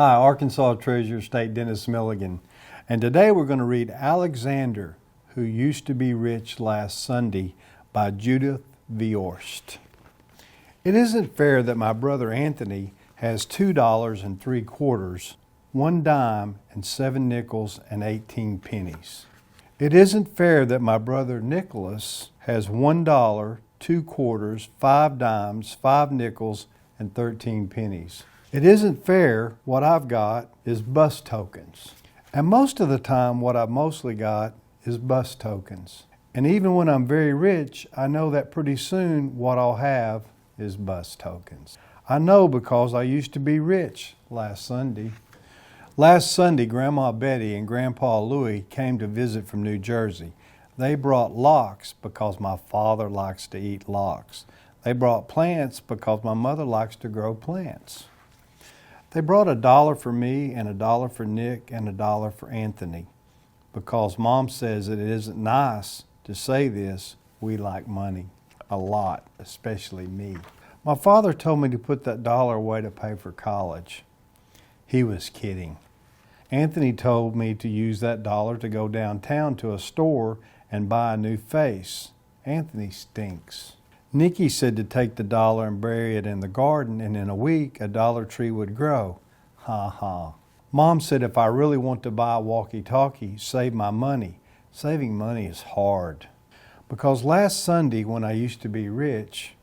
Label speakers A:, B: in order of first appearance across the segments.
A: Hi, Arkansas Treasurer State Dennis Milligan, and today we're going to read Alexander, Who Used to Be Rich Last Sunday by Judith Viorst. It isn't fair that my brother Anthony has $2.75, 1 dime, and 7 nickels and 18 pennies. It isn't fair that my brother Nicholas has $1, 2 quarters, 5 dimes, 5 nickels, and 13 pennies. It isn't fair what I've got is bus tokens. And most of the time what I've mostly got is bus tokens. And even when I'm very rich, I know that pretty soon what I'll have is bus tokens. I know because I used to be rich last Sunday. Last Sunday, Grandma Betty and Grandpa Louie came to visit from New Jersey. They brought lox because my father likes to eat lox. They brought plants because my mother likes to grow plants. They brought $1 for me and $1 for Nick and $1 for Anthony because Mom says that it isn't nice to say this, we like money a lot, especially me. My father told me to put that $1 away to pay for college. He was kidding. Anthony told me to use that $1 to go downtown to a store and buy a new face. Anthony stinks. Nikki said to take the $1 and bury it in the garden, and in a week a dollar tree would grow. Ha ha. Mom said if I really want to buy a walkie-talkie, save my money. Saving money is hard. Because last Sunday when I used to be rich,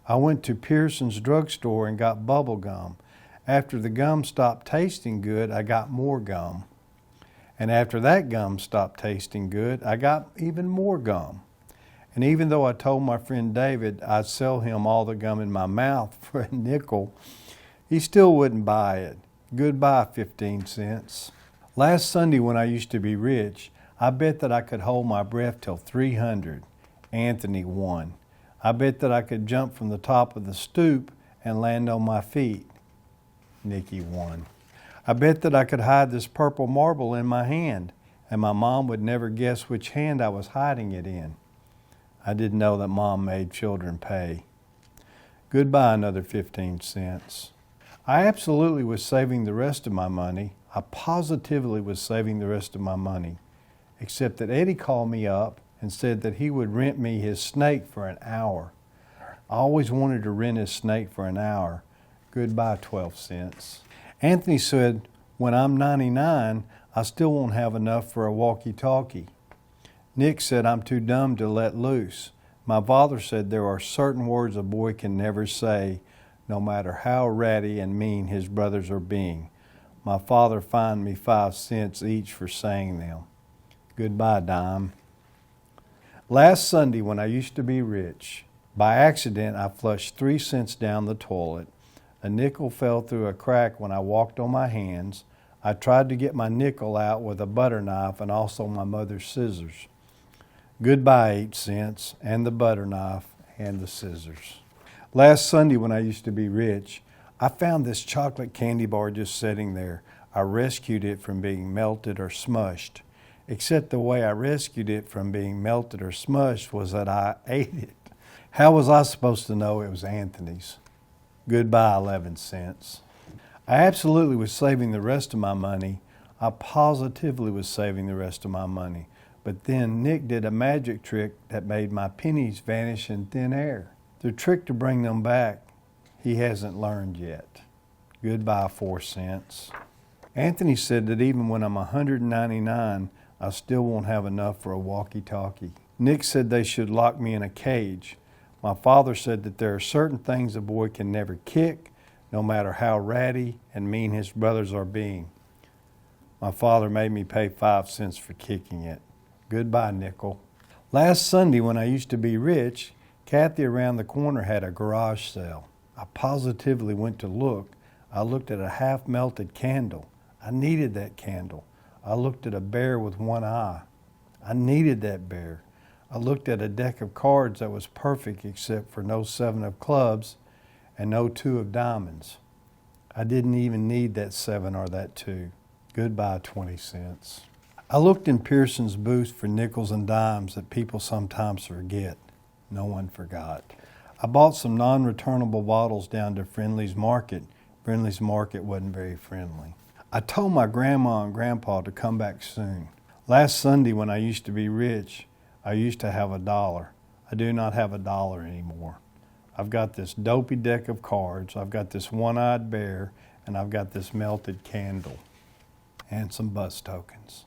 A: I went to Pearson's drugstore and got bubble gum. After the gum stopped tasting good, I got more gum. And after that gum stopped tasting good, I got even more gum. And even though I told my friend David I'd sell him all the gum in my mouth for a nickel, he still wouldn't buy it. Goodbye, 15 cents. Last Sunday when I used to be rich, I bet that I could hold my breath till 300. Anthony won. I bet that I could jump from the top of the stoop and land on my feet. Nikki won. I bet that I could hide this purple marble in my hand, and my mom would never guess which hand I was hiding it in. I didn't know that Mom made children pay. Goodbye, another 15 cents. I absolutely was saving the rest of my money. I positively was saving the rest of my money, except that Eddie called me up and said that he would rent me his snake for an hour. I always wanted to rent his snake for an hour. Goodbye, 12 cents. Anthony said, when I'm 99, I still won't have enough for a walkie-talkie. Nick said I'm too dumb to let loose. My father said there are certain words a boy can never say, no matter how ratty and mean his brothers are being. My father fined me 5 cents each for saying them. Goodbye, dime. Last Sunday when I used to be rich, by accident I flushed 3 cents down the toilet. A nickel fell through a crack when I walked on my hands. I tried to get my nickel out with a butter knife and also my mother's scissors. Goodbye, 8 cents, and the butter knife, and the scissors. Last Sunday when I used to be rich, I found this chocolate candy bar just sitting there. I rescued it from being melted or smushed, except the way I rescued it from being melted or smushed was that I ate it. How was I supposed to know it was Anthony's? Goodbye, 11 cents. I absolutely was saving the rest of my money. I positively was saving the rest of my money. But then Nick did a magic trick that made my pennies vanish in thin air. The trick to bring them back, he hasn't learned yet. Goodbye, 4 cents. Anthony said that even when I'm 199, I still won't have enough for a walkie-talkie. Nick said they should lock me in a cage. My father said that there are certain things a boy can never kick, no matter how ratty and mean his brothers are being. My father made me pay 5 cents for kicking it. Goodbye, nickel. Last Sunday when I used to be rich, Kathy around the corner had a garage sale. I positively went to look. I looked at a half-melted candle. I needed that candle. I looked at a bear with one eye. I needed that bear. I looked at a deck of cards that was perfect except for no 7 of clubs and no 2 of diamonds. I didn't even need that 7 or that 2. Goodbye, 20 cents. I looked in Pearson's booth for nickels and dimes that people sometimes forget. No one forgot. I bought some non-returnable bottles down to Friendly's Market. Friendly's Market wasn't very friendly. I told my grandma and grandpa to come back soon. Last Sunday, when I used to be rich, I used to have $1. I do not have $1 anymore. I've got this dopey deck of cards, I've got this one-eyed bear, and I've got this melted candle and some bus tokens.